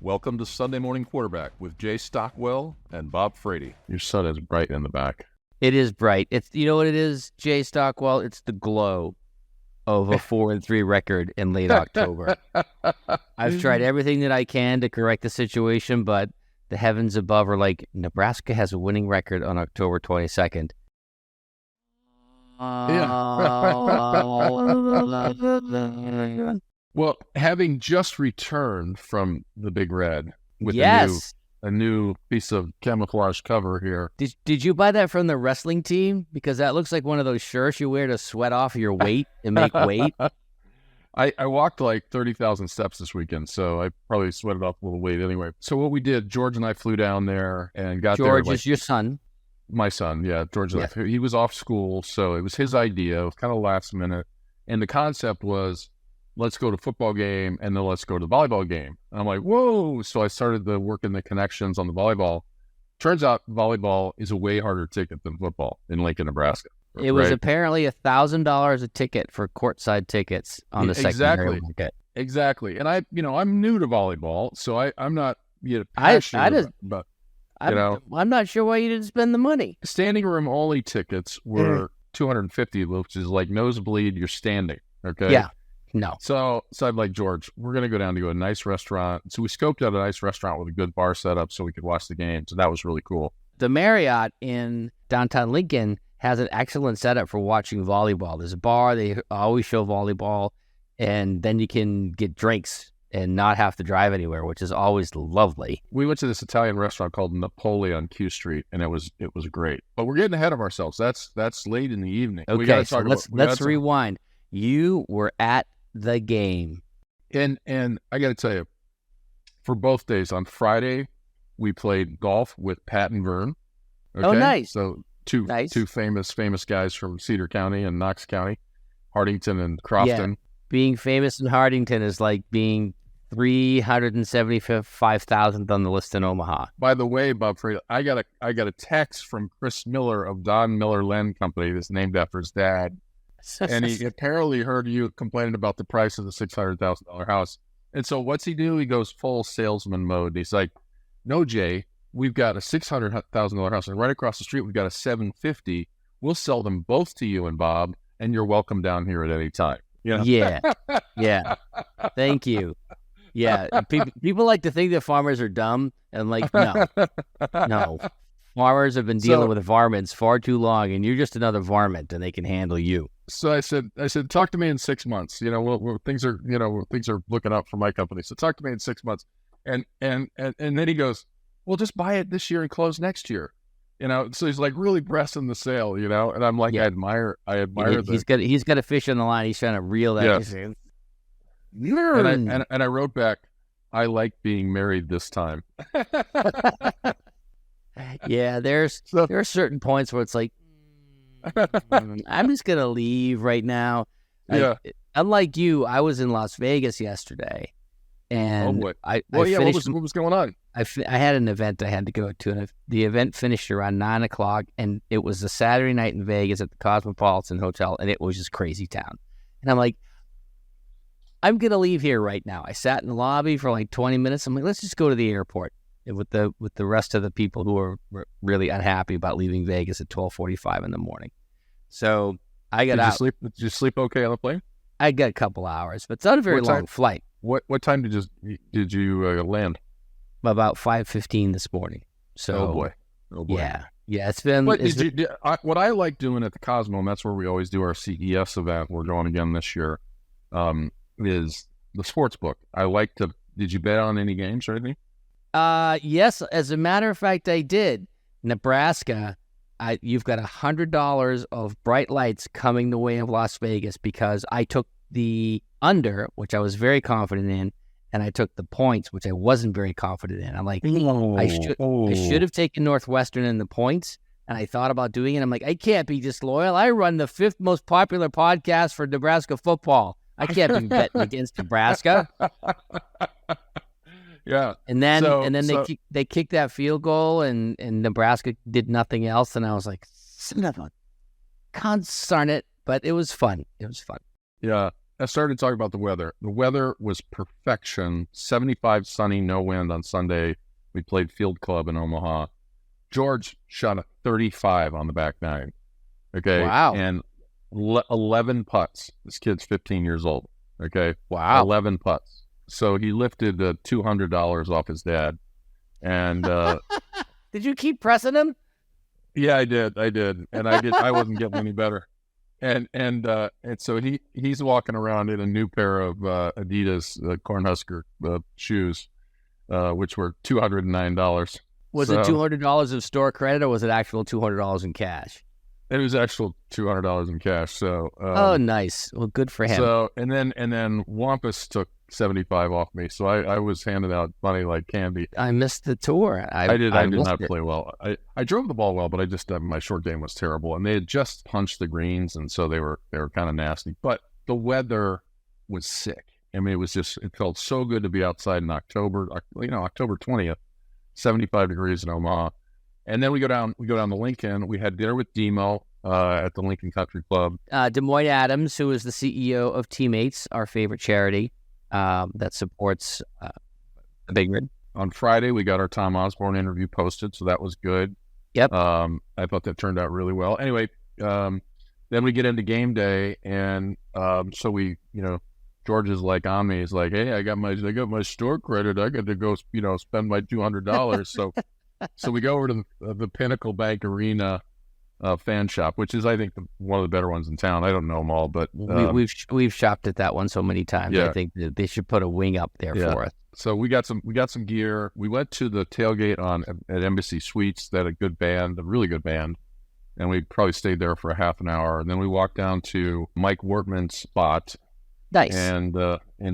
Welcome to Sunday Morning Quarterback with Jay Stockwell and Bob Frady. Your sun is bright in the back. It is bright. It's, you know what it is, Jay Stockwell? It's the glow of a 4-3 record in late October. I've tried everything that I can to correct the situation, but the heavens above are like, Nebraska has a winning record on October 22nd. Well, having just returned from the Big Red with a new piece of camouflage cover here. Did you buy that from the wrestling team? Because that looks like one of those shirts you wear to sweat off your weight and make weight. I walked like 30,000 steps this weekend, so I probably sweated off a little weight anyway. So what we did, George and I flew down there and got there. George is your son. My son, yeah. George, he was off school, so it was his idea. It was kind of last minute. And the concept was, let's go to football game, and then let's go to the volleyball game. And I'm like, whoa. So I started working the connections on the volleyball. Turns out volleyball is a way harder ticket than football in Lincoln, Nebraska. It was apparently $1,000 a ticket for courtside tickets on the secondary market. Exactly. And I'm new to volleyball, so I'm not passionate about I'm not sure why you didn't spend the money. Standing room only tickets were $250, which is like nosebleed, you're standing. Okay. Yeah. No. So I'm like, George, we're going to go down to a nice restaurant. So we scoped out a nice restaurant with a good bar setup so we could watch the game. So that was really cool. The Marriott in downtown Lincoln has an excellent setup for watching volleyball. There's a bar. They always show volleyball. And then you can get drinks and not have to drive anywhere, which is always lovely. We went to this Italian restaurant called Napoli on Q Street, and it was great. But we're getting ahead of ourselves. That's late in the evening. Okay, so let's rewind. You were at the game. And I got to tell you, for both days, on Friday, we played golf with Pat and Vern. Okay? Oh, nice. So two famous guys from Cedar County and Knox County, Hardington and Crofton. Yeah. Being famous in Hardington is like being 375,000th on the list in Omaha. By the way, Bob Frady, I got a text from Chris Miller of Don Miller Land Company that's named after his dad. And he apparently heard you complaining about the price of the $600,000 house. And so what's he do? He goes full salesman mode. He's like, no, Jay, we've got a $600,000 house, and right across the street, we've got a $750,000. We'll sell them both to you and Bob, and you're welcome down here at any time. You know? Yeah. Thank you. Yeah. People like to think that farmers are dumb, and like, no. Farmers have been dealing with varmints far too long, and you're just another varmint, and they can handle you. So I said, talk to me in 6 months. Things are looking up for my company. So talk to me in 6 months. And then he goes, well, just buy it this year and close next year. So he's like really pressing the sale, and I'm like, I admire that. He's got a fish on the line. He's trying to reel that in. And I wrote back, I like being married this time. Yeah, there are certain points where it's like, I'm just going to leave right now. Yeah. Unlike you, I was in Las Vegas yesterday. And what was going on? I had an event I had to go to, and the event finished around 9 o'clock, and it was a Saturday night in Vegas at the Cosmopolitan Hotel, and it was just crazy town. And I'm like, I'm going to leave here right now. I sat in the lobby for like 20 minutes. I'm like, let's just go to the airport with the rest of the people who were really unhappy about leaving Vegas at 12:45 in the morning. So I got out. Did you sleep okay on the plane? I got a couple hours, but it's not a very long flight. What time did you land? About 5:15 this morning. So, oh boy. Yeah, it's been. What I like doing at the Cosmo, and that's where we always do our CES event. We're going again this year. Is the sports book. I like to. Did you bet on any games or anything? Yes. As a matter of fact, I did. Nebraska. You've got $100 of bright lights coming the way of Las Vegas because I took the under, which I was very confident in, and I took the points, which I wasn't very confident in. I'm like, I should have taken Northwestern in the points, and I thought about doing it. I'm like, I can't be disloyal. I run the 5th most popular podcast for Nebraska football. I can't be betting against Nebraska. Yeah. And then they kicked that field goal, and Nebraska did nothing else, and I was like, son of a consarn it. But it was fun. Yeah. I started talking about the weather. The weather was perfection. 75 sunny, no wind on Sunday. We played Field Club in Omaha. George shot a 35 on the back nine. Okay. Wow. And 11 putts. This kid's 15 years old. Okay. Wow. 11 putts. So he lifted $200 off his dad. And did you keep pressing him? Yeah, I did. And I wasn't getting any better. And so he's walking around in a new pair of Adidas Cornhusker shoes, which were $209. Was it $200 of store credit, or was it actual $200 in cash? It was actual $200 in cash. So oh, nice. Well, good for him. So and then Wampus took 75 off me, so I was handing out money like candy. I missed the tour. I did not play well. I drove the ball well, but I just my short game was terrible, and they had just punched the greens, and so they were kind of nasty. But the weather was sick. I mean, it felt so good to be outside in October. October 20th, 75 degrees in Omaha, and then we go down to Lincoln. We had dinner with Demo at the Lincoln Country Club. Des Moines Adams, who is the CEO of Teammates, our favorite charity that supports the Big Red. On Friday, we got our Tom Osborne interview posted, so that was good. Yep. I thought that turned out really well. Anyway, then we get into game day, and so we, George is like on me. He's like, "Hey, I got my store credit. I got to go, spend my $200." So we go over to the Pinnacle Bank Arena fan shop, which is, I think, one of the better ones in town. I don't know them all, but we've shopped at that one so many times. Yeah. I think that they should put a wing up there for us. So we got some gear. We went to the tailgate at Embassy Suites. They had a really good band, and we probably stayed there for a half an hour. And then we walked down to Mike Wortman's spot. Nice. And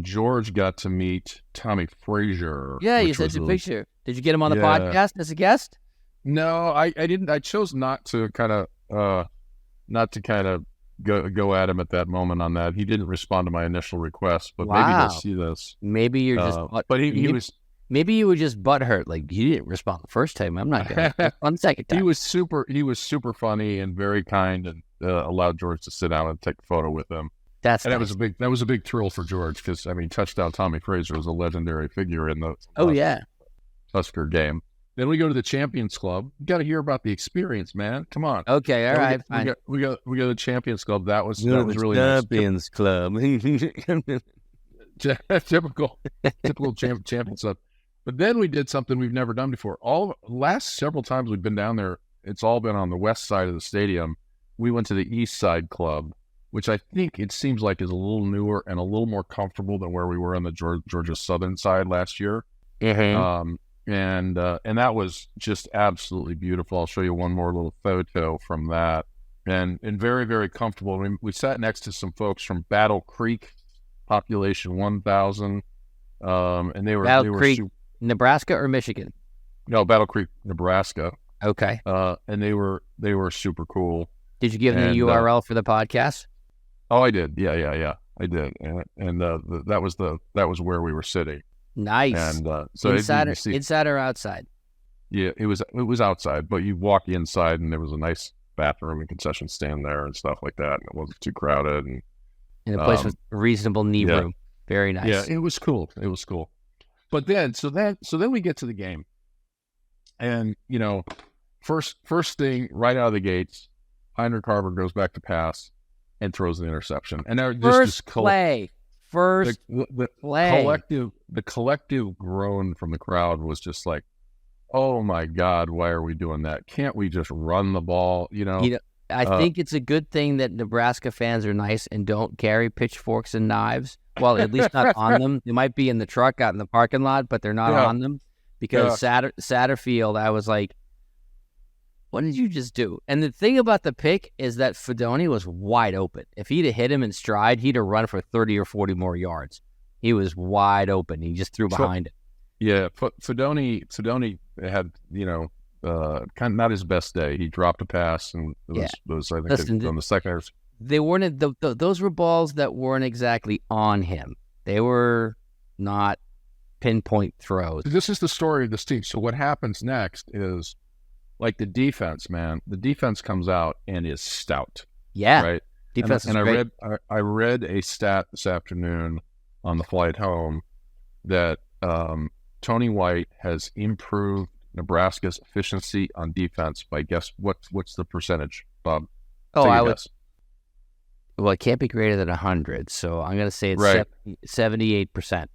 George got to meet Tommy Frazier. Yeah, you sent a picture. Did you get him on the podcast as a guest? No, I didn't. I chose not to kind of go at him at that moment on that. He didn't respond to my initial request, but maybe he'll see this. Maybe you're just. But he was. Maybe you were just butthurt. Like, you didn't respond the first time. I'm not going to. On the second time. He was super funny and very kind, and allowed George to sit down and take a photo with him. Nice. That was a big thrill for George, because touchdown Tommy Frazier was a legendary figure in the Husker game. Then we go to the Champions Club. You got to hear about the experience, man. Come on. Okay, all right. We go to the Champions Club. That was really nice. Champions Club. typical Champions Club. But then we did something we've never done before. Last several times we've been down there, it's all been on the west side of the stadium. We went to the East Side Club, which I think it seems like is a little newer and a little more comfortable than where we were on the Georgia Southern side last year. Mm-hmm. And that was just absolutely beautiful. I'll show you one more little photo from that, and very, very comfortable. We sat next to some folks from Battle Creek, population 1,000, and they were Battle Creek, Nebraska or Michigan? No, Battle Creek, Nebraska. Okay. And they were super cool. Did you give them the URL for the podcast? Oh, I did. Yeah, I did. And that was where we were sitting. Nice. And so inside or outside? Yeah, it was outside, but you walk inside, and there was a nice bathroom and concession stand there and stuff like that, and it wasn't too crowded. And the place was reasonable knee room. Very nice. Yeah, it was cool. But then we get to the game, and first thing right out of the gates, Heinrich Harburg goes back to pass and throws an interception, and first play. The collective groan from the crowd was just like, "Oh my God, why are we doing that? Can't we just run the ball?" I think it's a good thing that Nebraska fans are nice and don't carry pitchforks and knives. Well, at least not on them. They might be in the truck out in the parking lot, but they're not on them. Because Satterfield, I was like, "What did you just do?" And the thing about the pick is that Fedoni was wide open. If he'd have hit him in stride, he'd have run for 30 or 40 more yards. He was wide open. He just threw behind it. Yeah, Fedoni had, kind of not his best day. He dropped a pass, and it was I think on the second. They weren't those were balls that weren't exactly on him. They were not pinpoint throws. This is the story of this team. So what happens next is, like, the defense, man. The defense comes out and is stout. Yeah. Right. Defense is and great. I read a stat this afternoon on the flight home that Tony White has improved Nebraska's efficiency on defense by what's the percentage, Bob? Oh, Take a I would. guess. Well, it can't be greater than 100, so I'm going to say it's Right. 78%.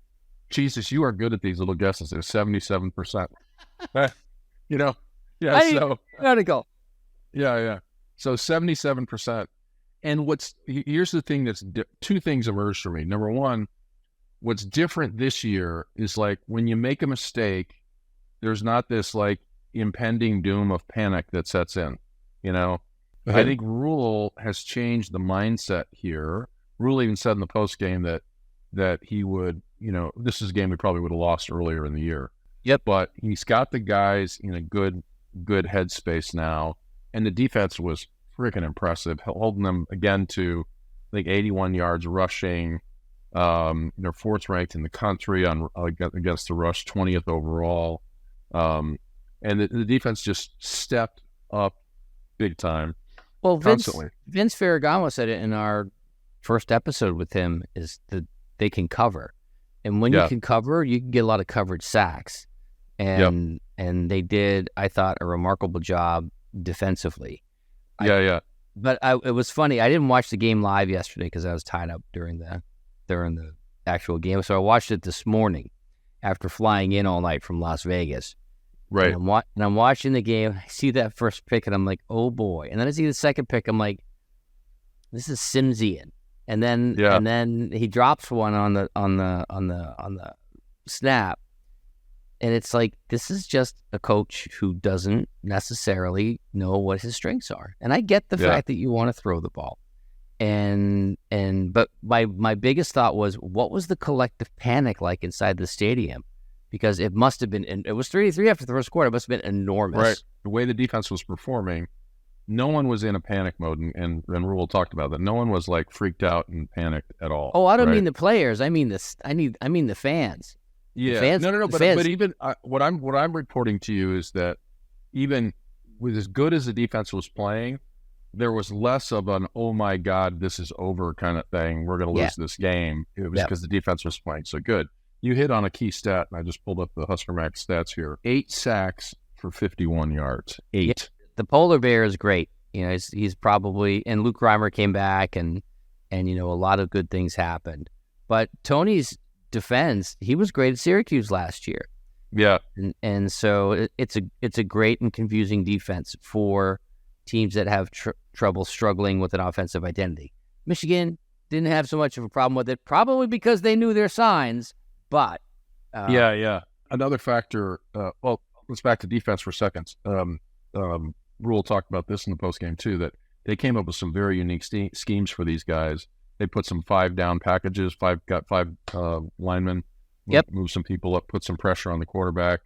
Jesus, you are good at these little guesses. It's 77%. You know, yeah. I So gotta go. yeah. So 77%. And here's the thing two things emerged for me. Number one, what's different this year is like when you make a mistake, there's not this like impending doom of panic that sets in. I think Rule has changed the mindset here. Rule even said in the post game that he would, this is a game we probably would have lost earlier in the year. Yep. But he's got the guys in a good headspace now, and the defense was freaking impressive, holding them again to I think 81 yards rushing. They're fourth ranked in the country against the rush, 20th overall, and the defense just stepped up big time. Well, Vince constantly. Ferragamo said it in our first episode with him, is that they can cover, and when you can cover, you can get a lot of coverage sacks, and they did, I thought, a remarkable job defensively. But it was funny. I didn't watch the game live yesterday because I was tied up during the actual game. So I watched it this morning after flying in all night from Las Vegas. Right. And I'm watching the game. I see that first pick, and I'm like, oh boy. And then I see the second pick. I'm like, this is Simsian. And then he drops one on the snap. And it's like, this is just a coach who doesn't necessarily know what his strengths are. And I get the fact that you want to throw the ball. But my biggest thought was, what was the collective panic like inside the stadium? Because it must have been, it was 3-3 after the first quarter. It must have been enormous. Right. The way the defense was performing, no one was in a panic mode, and Rule talked about that. No one was like freaked out and panicked at all. Oh, I don't mean the players. I mean the fans. Yeah. Fans, no. But even what I'm reporting to you is that even with as good as the defense was playing, there was less of an, oh my God, this is over kind of thing. We're going to lose this game. It was because the defense was playing so good. You hit on a key stat, and I just pulled up the Husker Max stats here. 8 sacks for 51 yards. 8. Yeah, the polar bear is great. He's probably, and Luke Reimer came back, and a lot of good things happened. But Tony's defense, he was great at Syracuse last year. Yeah. And so it's a great and confusing defense for teams that have trouble struggling with an offensive identity. Michigan didn't have so much of a problem with it, probably because they knew their signs. But another factor. Well, let's back to defense for a second. Rule talked about this in the post game too. That they came up with some very unique schemes for these guys. They put some 5-down packages. Got five linemen. Moved some people up, put some pressure on the quarterback,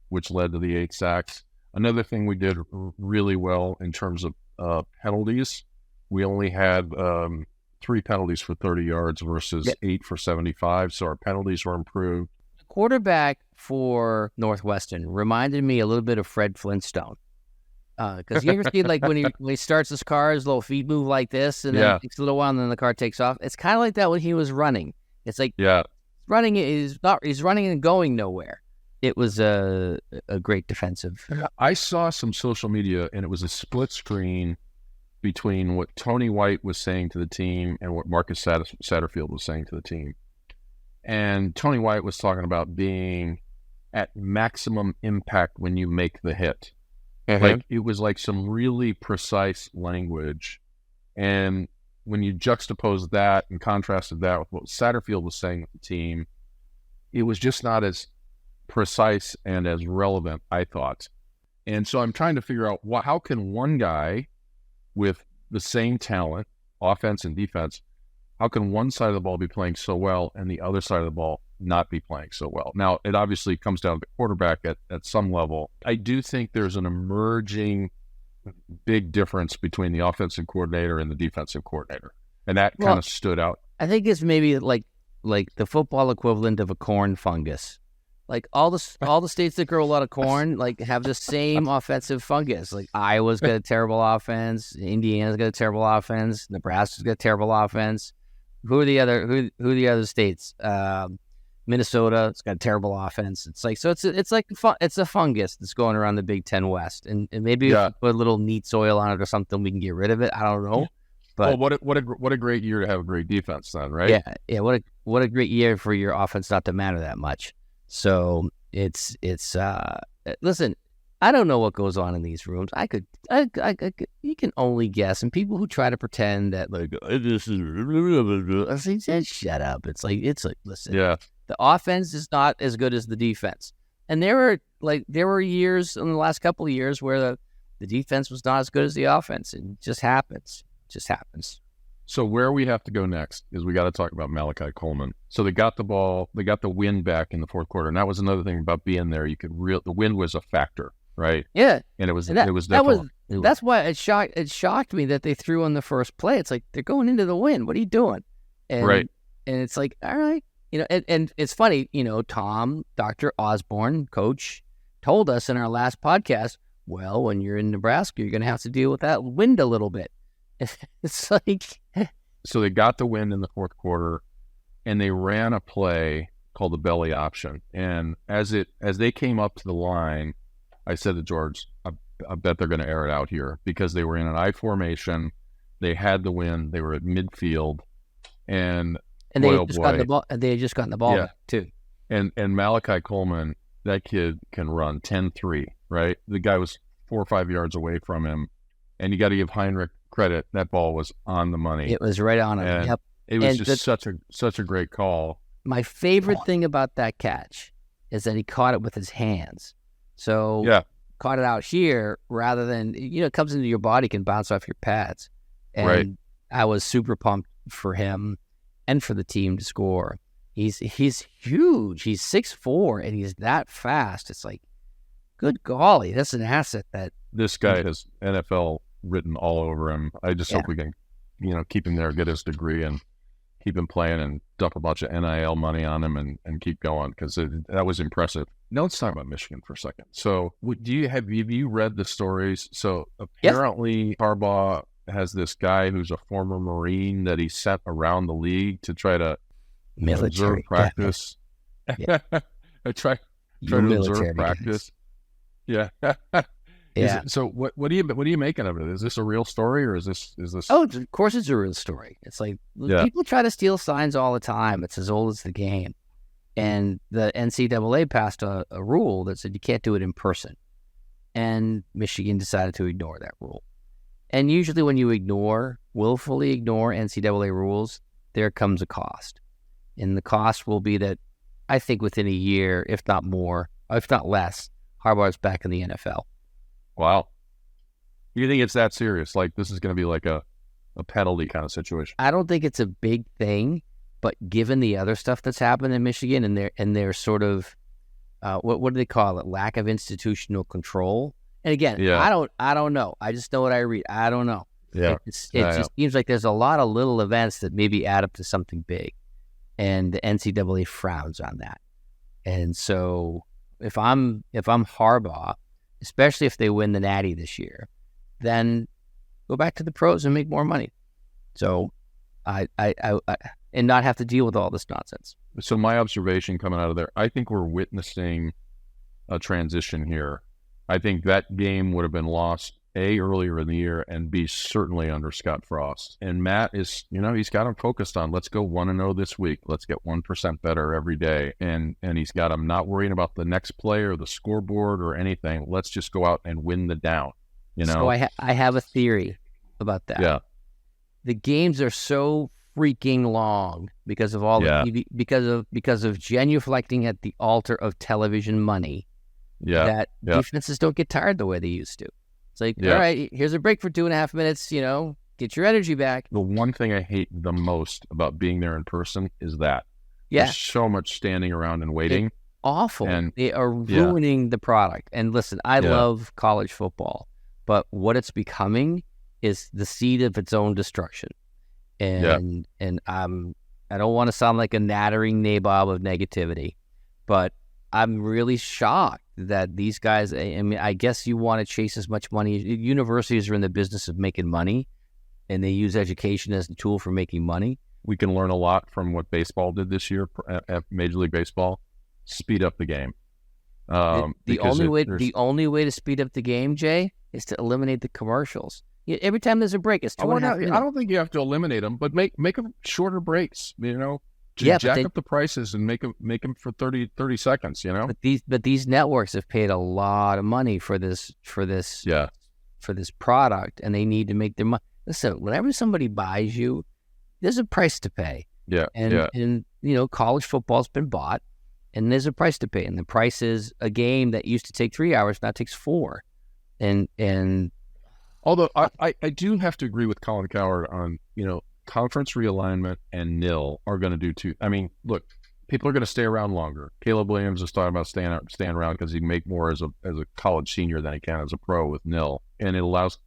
which led to the 8 sacks. Another thing we did really well in terms of penalties, we only had 3 penalties for 30 yards versus 8 for 75. So our penalties were improved. The quarterback for Northwestern reminded me a little bit of Fred Flintstone. Because you ever see like when he starts his car, his little feet move like this, and then it takes a little while, and then the car takes off. It's kind of like that when he was running. It's like running is he's running and going nowhere. It was a great defensive. I saw some social media, and it was a split screen between what Tony White was saying to the team and what Marcus Satterfield was saying to the team. And Tony White was talking about being at maximum impact when you make the hit. Like it was like some really precise language. And when you juxtapose that and contrasted that with what Satterfield was saying with the team, it was just not as precise and as relevant, I thought. And so I'm trying to figure out how can one guy with the same talent, offense and defense, how can one side of the ball be playing so well and the other side of the ball not be playing so well? Now, it obviously comes down to the quarterback at some level. I do think there's an emerging big difference between the offensive coordinator and the defensive coordinator. And that kind of stood out. I think it's maybe like the football equivalent of a corn fungus. Like all the states that grow a lot of corn like have the same offensive fungus. Like Iowa's got a terrible offense, Indiana's got a terrible offense, Nebraska's got a terrible offense. Who are the other states? Minnesota's got a terrible offense. It's like it's a fungus that's going around the Big Ten West, and maybe if we put a little neat soil on it or something, we can get rid of it. I don't know. But what a great year to have a great defense then, right? Yeah. What a great year for your offense not to matter that much. So it's listen, I don't know what goes on in these rooms. I could you can only guess. And people who try to pretend that like this is, I say, just shut up. It's like listen, the offense is not as good as the defense. And there were years in the last couple of years where the defense was not as good as the offense. It just happens. So where we have to go next is we got to talk about Malichi Coleman. So they got the ball, they got the wind back in the fourth quarter, and that was another thing about being there. The wind was a factor, right? Yeah, and it was that's why it shocked me that they threw on the first play. It's like they're going into the wind. What are you doing? And, right, and it's like, all right, and it's funny, Tom, Dr. Osborne, coach, told us in our last podcast, well, when you're in Nebraska, you're going to have to deal with that wind a little bit. It's like, so they got the win in the fourth quarter, and they ran a play called the belly option. And as they came up to the line, I said to George, I bet they're going to air it out here because they were in an I formation. They had the win. They were at midfield, and they had just gotten the ball. They had just gotten the ball back too. And Malichi Coleman, that kid can run 10-3, right? The guy was 4 or 5 yards away from him, and you got to give Heinrich credit. That ball was on the money. It was right on it. Yep. It was such a great call. My favorite thing about that catch is that he caught it with his hands. So caught it out here rather than it comes into your body, can bounce off your pads. And right. I was super pumped for him and for the team to score. He's huge. He's 6'4", and he's that fast. It's like, good golly, that's an asset that this guy has NFL written all over him. I just hope we can, keep him there, get his degree, and keep him playing and dump a bunch of NIL money on him and keep going because that was impressive. Now let's talk about Michigan for a second. So have you read the stories? So apparently Harbaugh has this guy who's a former Marine that he sent around the league to try to observe practice. try to observe practice. Yeah. So what are you making of it? Is this a real story or is this? Oh, of course it's a real story. It's like people try to steal signs all the time. It's as old as the game. And the NCAA passed a rule that said you can't do it in person. And Michigan decided to ignore that rule. And usually when you willfully ignore NCAA rules, there comes a cost. And the cost will be that I think within a year, if not more, if not less, Harbaugh's back in the NFL. Wow. You think it's that serious? Like this is going to be like a penalty kind of situation? I don't think it's a big thing, but given the other stuff that's happened in Michigan and their sort of what do they call it? Lack of institutional control. And again, I don't know. I just know what I read. I don't know. Yeah. It just seems like there's a lot of little events that maybe add up to something big, and the NCAA frowns on that. And so if I'm Harbaugh, especially if they win the Natty this year, then go back to the pros and make more money. So I and not have to deal with all this nonsense. So my observation coming out of there, I think we're witnessing a transition here. I think that game would have been lost, A, earlier in the year, and B, certainly under Scott Frost. And Matt is, he's got him focused on, let's go 1-0 this week. Let's get 1% better every day. And he's got him not worrying about the next play or the scoreboard or anything. Let's just go out and win the down, So I have a theory about that. Yeah. The games are so freaking long because of all because of genuflecting at the altar of television money. That defenses don't get tired the way they used to. It's like, all right, here's a break for 2.5 minutes, get your energy back. The one thing I hate the most about being there in person is that. Yeah. There's so much standing around and waiting. It's awful. And they are ruining the product. And listen, I love college football, but what it's becoming is the seed of its own destruction. And I don't want to sound like a nattering nabob of negativity, but I'm really shocked that these guys, I mean, I guess you want to chase as much money. Universities are in the business of making money, and they use education as the tool for making money. We can learn a lot from what baseball did this year at Major League Baseball. Speed up the game. The only way to speed up the game, Jay, is to eliminate the commercials. Every time there's a break, it's 2.5 minutes. I don't think you have to eliminate them, but make them shorter breaks. Jack up the prices and make them for 30 seconds. But these networks have paid a lot of money for this product, and they need to make their money. Listen, whenever somebody buys you, there's a price to pay. And college football's been bought, and there's a price to pay, and the price is a game that used to take 3 hours now takes 4. And although I do have to agree with Colin Cowherd on conference realignment and nil are going to do too. I mean, look, people are going to stay around longer. Caleb Williams is talking about staying around because he can make more as a college senior than he can as a pro with nil, and it allows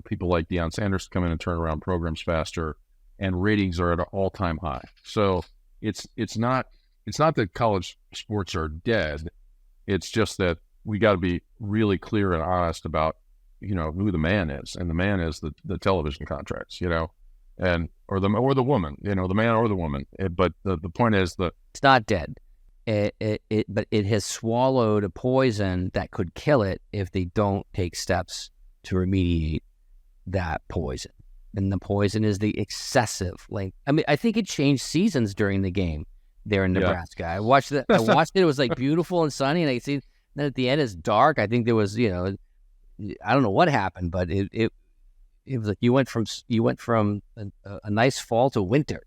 people like Deion Sanders to come in and turn around programs faster, and ratings are at an all-time high. So it's not that college sports are dead. It's just that we got to be really clear and honest about who the man is, and the man is the television contracts, and or the woman, the man or the woman. But the point is that it's not dead. But it has swallowed a poison that could kill it if they don't take steps to remediate that poison. And the poison is the excessive length. I mean, I think it changed seasons during the game there in Nebraska. Yeah. I watched it. It was like beautiful and sunny, and I see then at the end it's dark. I think there was, I don't know what happened, but it was like you went from a nice fall to winter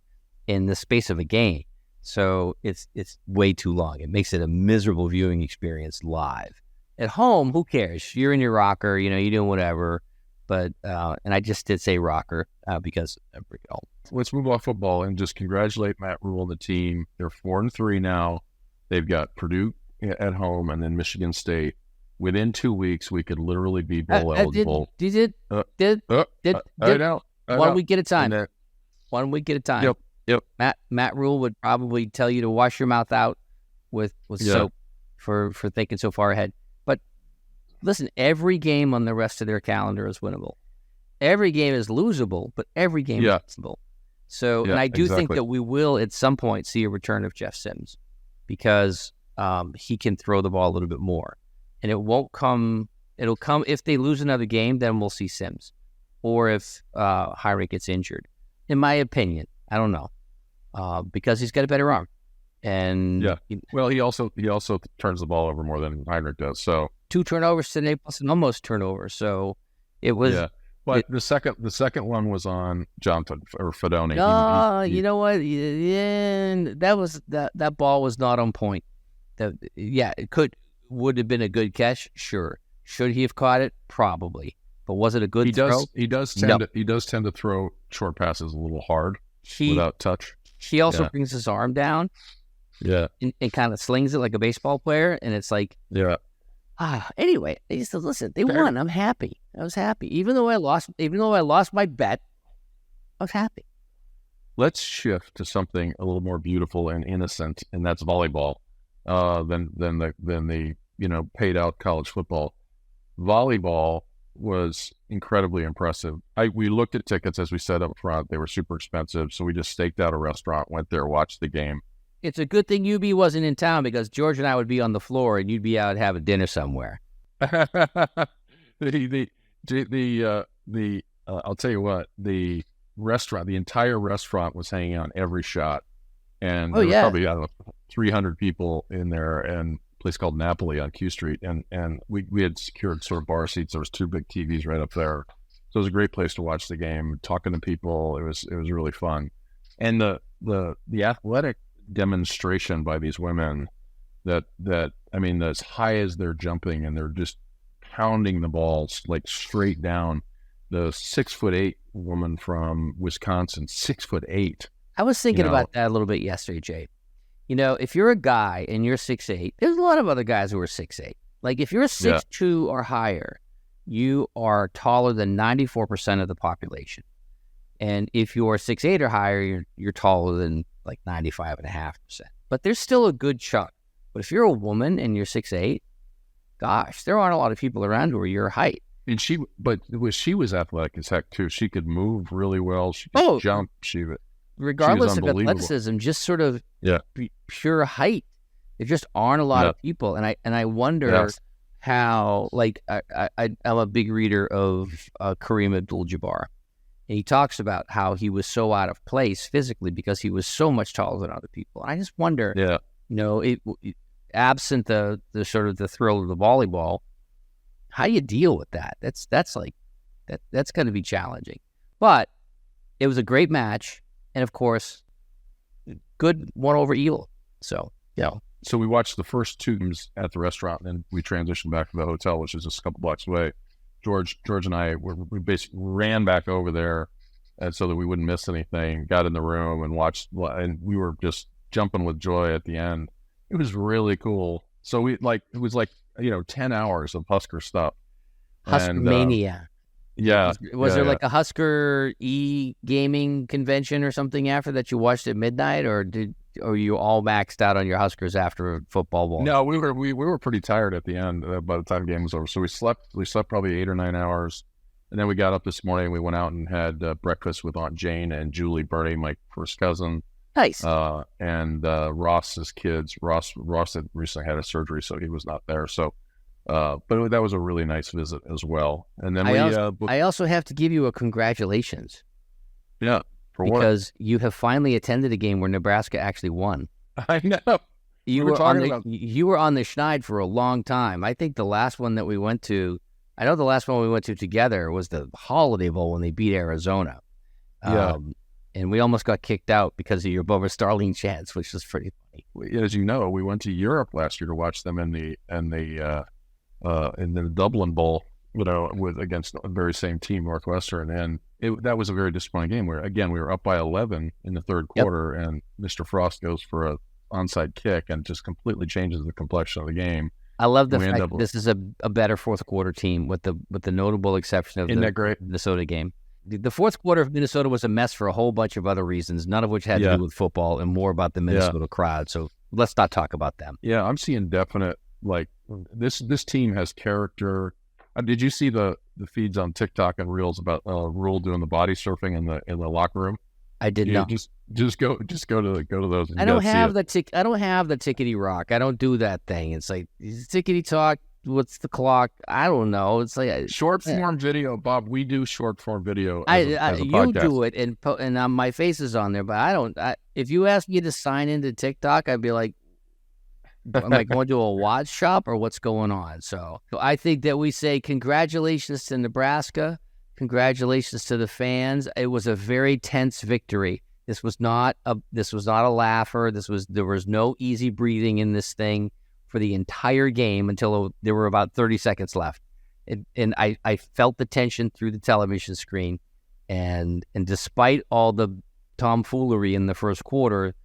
in the space of a game. So it's way too long. It makes it a miserable viewing experience live. At home, who cares? You're in your rocker, you're doing whatever. But and I just did say rocker because I bring it home. Let's move off football and just congratulate Matt Rule and the team. They're 4-3 now. They've got Purdue at home and then Michigan State. Within 2 weeks, we could literally be bowl eligible. Did 1 week at a time. 1 week at a time. Yep. Matt Rule would probably tell you to wash your mouth out with soap for thinking so far ahead. But listen, every game on the rest of their calendar is winnable. Every game is losable, but every game is winnable. So, and I do think that we will at some point see a return of Jeff Sims because he can throw the ball a little bit more. And it won't come. It'll come if they lose another game. Then we'll see Sims, or if Heinrich gets injured. In my opinion, I don't know, because he's got a better arm. And he also turns the ball over more than Heinrich does. So 2 turnovers today plus an almost turnover. So it was. Yeah. But the second one was on Jonathan or Fedoni. You know what? Yeah, that ball was not on point. Would have been a good catch, sure. Should he have caught it? Probably. But was it a good throw? He does tend to throw short passes a little hard without touch. He also brings his arm down. Yeah. And kind of slings it like a baseball player, and it's like anyway, they just listen, they won. I'm happy. I was happy. Even though I lost my bet, I was happy. Let's shift to something a little more beautiful and innocent, and that's volleyball. Than the paid out college football. Volleyball was incredibly impressive. We looked at tickets, as we said up front. They were super expensive, so we just staked out a restaurant, went there, watched the game. It's a good thing UB wasn't in town because George and I would be on the floor and you'd be out having dinner somewhere. I'll tell you what, the restaurant, the entire restaurant was hanging on every shot. And there were probably, 300 people in there, and a place called Napoli on Q Street. And we had secured sort of bar seats. There was 2 big TVs right up there. So it was a great place to watch the game, talking to people. It was really fun. And the athletic demonstration by these women that I mean, as high as they're jumping and they're just pounding the balls like straight down. The 6'8" woman from Wisconsin, 6'8". I was thinking about that a little bit yesterday, Jay. If you're a guy and you're 6'8", there's a lot of other guys who are 6'8". Like if you're 6'2" or higher, you are taller than 94% of the population. And if you're 6'8" or higher, you're taller than like 95.5%. But there's still a good chunk But if you're a woman and you're 6'8", gosh, there aren't a lot of people around who are your height. And she was athletic as heck too. She could move really well. She could jump. Regardless of athleticism, just sort of pure height. There just aren't a lot of people, and I wonder how. Like I'm a big reader of Kareem Abdul-Jabbar, and he talks about how he was so out of place physically because he was so much taller than other people. And I just wonder, absent the sort of the thrill of the volleyball, how you deal with that? That's going to be challenging. But it was a great match, and of course, good won over evil. So So we watched the first two games at the restaurant, and then we transitioned back to the hotel, which is just a couple blocks away. George and I we basically ran back over there, and so that we wouldn't miss anything. Got in the room and watched, and we were just jumping with joy at the end. It was really cool. So it was 10 hours of Husker stuff. Husker mania. Was there like a Husker gaming convention or something after that you watched at midnight, or you all maxed out on your Huskers after football ball? No, we were pretty tired at the end by the time the game was over. So we slept probably 8 or 9 hours, and then we got up this morning and we went out and had breakfast with Aunt Jane and Julie Bernie, my first cousin. Nice. And Ross's kids. Ross had recently had a surgery, so he was not there. So, but that was a really nice visit as well. And then I also have to give you a congratulations. Yeah. Because you have finally attended a game where Nebraska actually won. I know. You were on the schneid for a long time. I think the last one that we went to, together was the Holiday Bowl when they beat Arizona. And we almost got kicked out because of your Bubba Starling chants, which was pretty funny. As you know, we went to Europe last year to watch them in the Dublin Bowl, against the very same team, Northwestern, and that was a very disappointing game where, again, we were up by 11 in the third quarter, and Mr. Frost goes for a onside kick and just completely changes the complexion of the game. I love the fact that this is a better fourth quarter team with the notable exception of the Minnesota game. The fourth quarter of Minnesota was a mess for a whole bunch of other reasons, none of which had to do with football and more about the Minnesota crowd. So let's not talk about them. Yeah, I'm seeing definite, this team has character. Did you see the feeds on TikTok and Reels about Rule doing the body surfing in the locker room? I did not. Just go to those. I don't have the tickety rock. I don't do that thing. It's like tickety talk. What's the clock? I don't know. It's like short form video, Bob. We do short form video. You do it, and my face is on there, but I don't. If you ask me to sign into TikTok, I'd be like, am I going to a watch shop or what's going on? So I think that we say congratulations to Nebraska, congratulations to the fans. It was a very tense victory. This was not a laugher. There was no easy breathing in this thing for the entire game until there were about 30 seconds left. And I felt the tension through the television screen. And despite all the tomfoolery in the first quarter,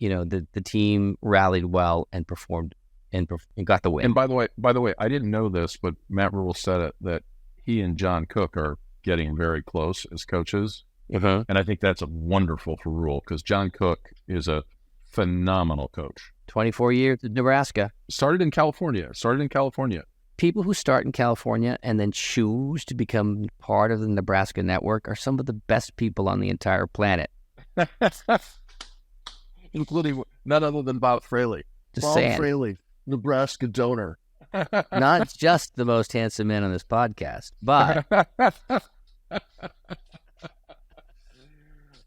the team rallied well and performed and got the win. And by the way, I didn't know this, but Matt Rule said it, that he and John Cook are getting very close as coaches. Uh-huh. And I think that's wonderful for Rule, because John Cook is a phenomenal coach. 24 years at Nebraska. Started in California. People who start in California and then choose to become part of the Nebraska network are some of the best people on the entire planet. Including none other than Bob Fraley. Bob Fraley, Nebraska donor. Not just the most handsome man on this podcast, but...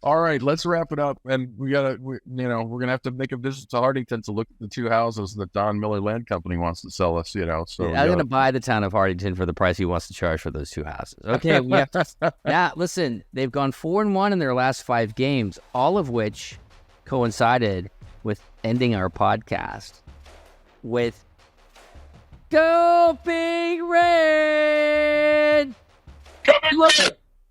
All right, let's wrap it up. And we're gonna have to make a visit to Hartington to look at the two houses that Don Miller Land Company wants to sell us. So I'm gonna buy the town of Hartington for the price he wants to charge for those two houses. Okay, we have to. Listen, they've gone 4-1 in their last 5 games, all of which coincided with ending our podcast with "Go Big Red."